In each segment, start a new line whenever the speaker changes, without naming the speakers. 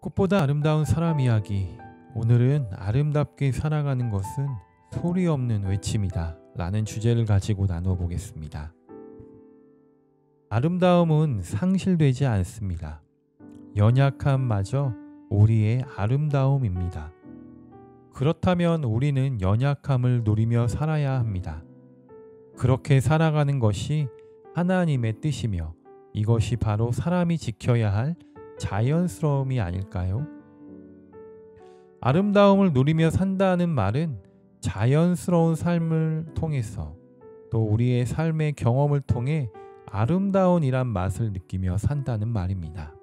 꽃보다 아름다운 사람 이야기. 오늘은 아름답게 살아가는 것은 소리 없는 외침이다 라는 주제를 가지고 나누어 보겠습니다. 아름다움은 상실되지 않습니다. 연약함마저 우리의 아름다움입니다. 그렇다면 우리는 연약함을 누리며 살아야 합니다. 그렇게 살아가는 것이 하나님의 뜻이며 이것이 바로 사람이 지켜야 할 자연스러움이 아닐까요? 아름다움을 누리며 산다는 말은 자연스러운 삶을 통해서 또 우리의 삶의 경험을 통해 아름다운이란 맛을 느끼며 산다는 말입니다.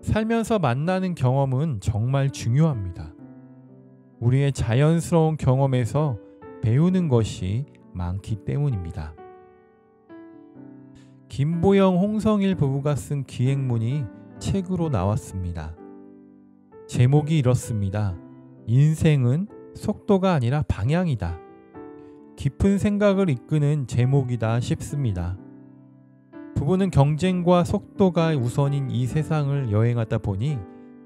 살면서 만나는 경험은 정말 중요합니다. 우리의 자연스러운 경험에서 배우는 것이 많기 때문입니다. 김보영, 홍성일 부부가 쓴 기행문이 책으로 나왔습니다. 제목이 이렇습니다. 인생은 속도가 아니라 방향이다. 깊은 생각을 이끄는 제목이다 싶습니다. 부부는 경쟁과 속도가 우선인 이 세상을 여행하다 보니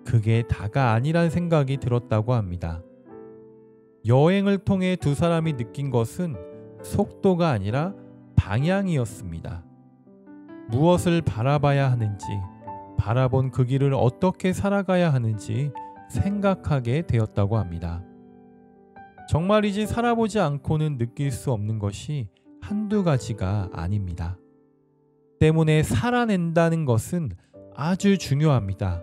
그게 다가 아니란 생각이 들었다고 합니다. 여행을 통해 두 사람이 느낀 것은 속도가 아니라 방향이었습니다. 무엇을 바라봐야 하는지, 바라본 그 길을 어떻게 살아가야 하는지 생각하게 되었다고 합니다. 정말이지 살아보지 않고는 느낄 수 없는 것이 한두 가지가 아닙니다. 때문에 살아낸다는 것은 아주 중요합니다.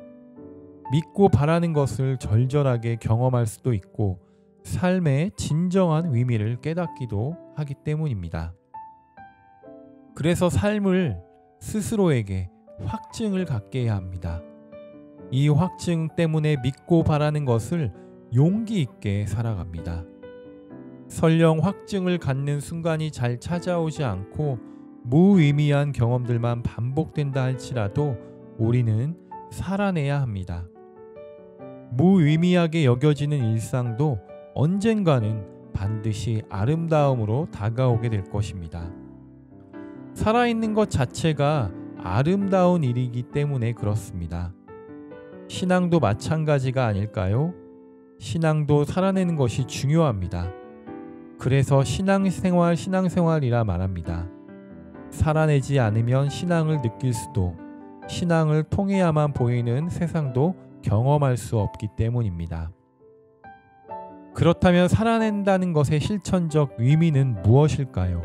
믿고 바라는 것을 절절하게 경험할 수도 있고 삶의 진정한 의미를 깨닫기도 하기 때문입니다. 그래서 삶을 스스로에게 확증을 갖게 해야 합니다. 이 확증 때문에 믿고 바라는 것을 용기 있게 살아갑니다. 설령 확증을 갖는 순간이 잘 찾아오지 않고 무의미한 경험들만 반복된다 할지라도 우리는 살아내야 합니다. 무의미하게 여겨지는 일상도 언젠가는 반드시 아름다움으로 다가오게 될 것입니다. 살아있는 것 자체가 아름다운 일이기 때문에 그렇습니다. 신앙도 마찬가지가 아닐까요? 신앙도 살아내는 것이 중요합니다. 그래서 신앙생활이라 말합니다. 살아내지 않으면 신앙을 느낄 수도, 신앙을 통해야만 보이는 세상도 경험할 수 없기 때문입니다. 그렇다면 살아낸다는 것의 실천적 의미는 무엇일까요?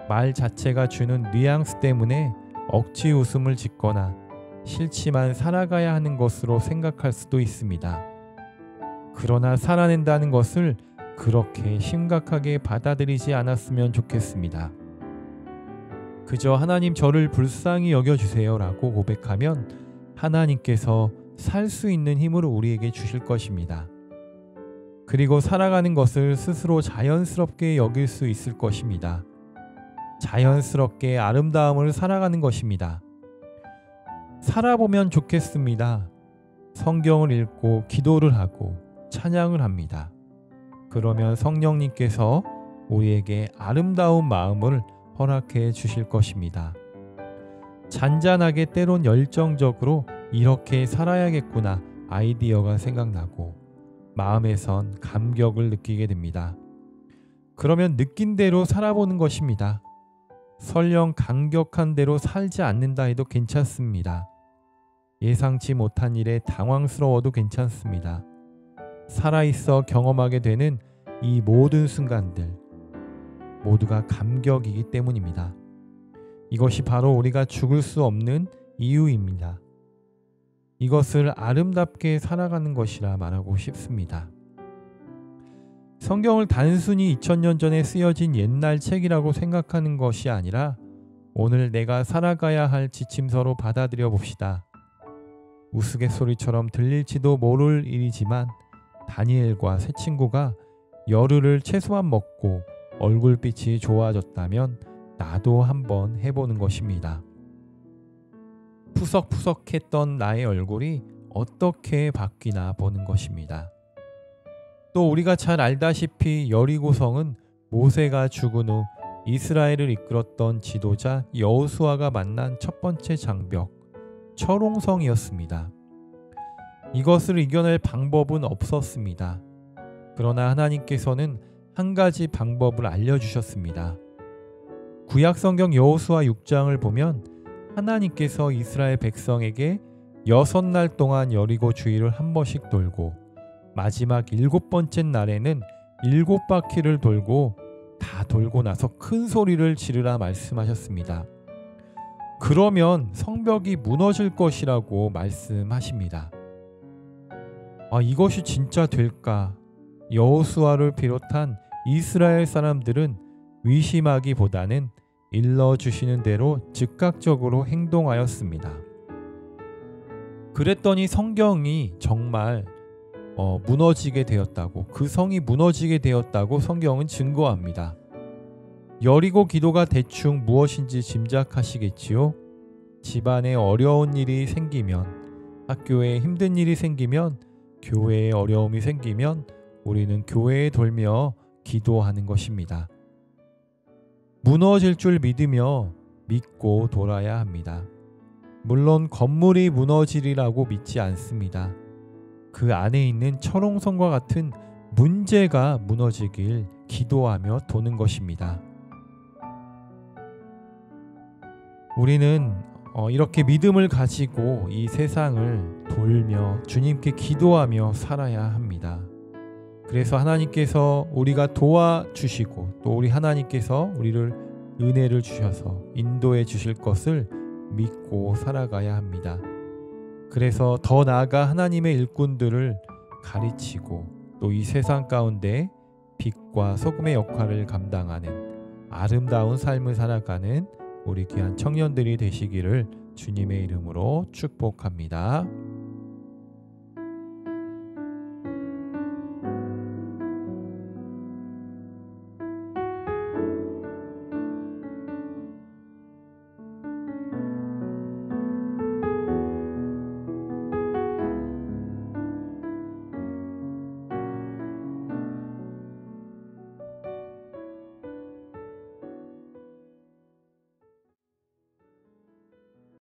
말 자체가 주는 뉘앙스 때문에 억지 웃음을 짓거나 싫지만 살아가야 하는 것으로 생각할 수도 있습니다. 그러나 살아낸다는 것을 그렇게 심각하게 받아들이지 않았으면 좋겠습니다. 그저 하나님 저를 불쌍히 여겨주세요 라고 고백하면 하나님께서 살 수 있는 힘을 우리에게 주실 것입니다. 그리고 살아가는 것을 스스로 자연스럽게 여길 수 있을 것입니다. 자연스럽게 아름다움을 살아가는 것입니다. 살아보면 좋겠습니다. 성경을 읽고 기도를 하고 찬양을 합니다. 그러면 성령님께서 우리에게 아름다운 마음을 허락해 주실 것입니다. 잔잔하게 때론 열정적으로 이렇게 살아야겠구나 아이디어가 생각나고 마음에선 감격을 느끼게 됩니다. 그러면 느낀 대로 살아보는 것입니다. 설령 강격한 대로 살지 않는다 해도 괜찮습니다. 예상치 못한 일에 당황스러워도 괜찮습니다. 살아있어 경험하게 되는 이 모든 순간들 모두가 감격이기 때문입니다. 이것이 바로 우리가 죽을 수 없는 이유입니다. 이것을 아름답게 살아가는 것이라 말하고 싶습니다. 성경을 단순히 2000년 전에 쓰여진 옛날 책이라고 생각하는 것이 아니라 오늘 내가 살아가야 할 지침서로 받아들여 봅시다. 우스갯소리처럼 들릴지도 모를 일이지만 다니엘과 세 친구가 열흘을 채소만 먹고 얼굴빛이 좋아졌다면 나도 한번 해보는 것입니다. 푸석푸석했던 나의 얼굴이 어떻게 바뀌나 보는 것입니다. 또 우리가 잘 알다시피 여리고성은 모세가 죽은 후 이스라엘을 이끌었던 지도자 여호수아가 만난 첫 번째 장벽, 철옹성이었습니다. 이것을 이겨낼 방법은 없었습니다. 그러나 하나님께서는 한 가지 방법을 알려주셨습니다. 구약성경 여호수아 6장을 보면 하나님께서 이스라엘 백성에게 6날 동안 여리고 주위를 한 번씩 돌고 마지막 7번째 날에는 7바퀴를 돌고 다 돌고 나서 큰 소리를 지르라 말씀하셨습니다. 그러면 성벽이 무너질 것이라고 말씀하십니다. 이것이 진짜 될까? 여호수아를 비롯한 이스라엘 사람들은 의심하기보다는 일러주시는 대로 즉각적으로 행동하였습니다. 그랬더니 성경이 정말 무너지게 되었다고, 그 성이 무너지게 되었다고 성경은 증거합니다. 여리고 기도가 대충 무엇인지 짐작하시겠지요? 집안에 어려운 일이 생기면, 학교에 힘든 일이 생기면, 교회에 어려움이 생기면 우리는 교회에 돌며 기도하는 것입니다. 무너질 줄 믿으며 믿고 돌아야 합니다. 물론 건물이 무너지리라고 믿지 않습니다. 그 안에 있는 철옹성과 같은 문제가 무너지길 기도하며 도는 것입니다. 우리는 이렇게 믿음을 가지고 이 세상을 돌며 주님께 기도하며 살아야 합니다. 그래서 하나님께서 우리가 도와주시고 또 우리 하나님께서 우리를 은혜를 주셔서 인도해 주실 것을 믿고 살아가야 합니다. 그래서 더 나아가 하나님의 일꾼들을 가르치고 또 이 세상 가운데 빛과 소금의 역할을 감당하는 아름다운 삶을 살아가는 우리 귀한 청년들이 되시기를 주님의 이름으로 축복합니다.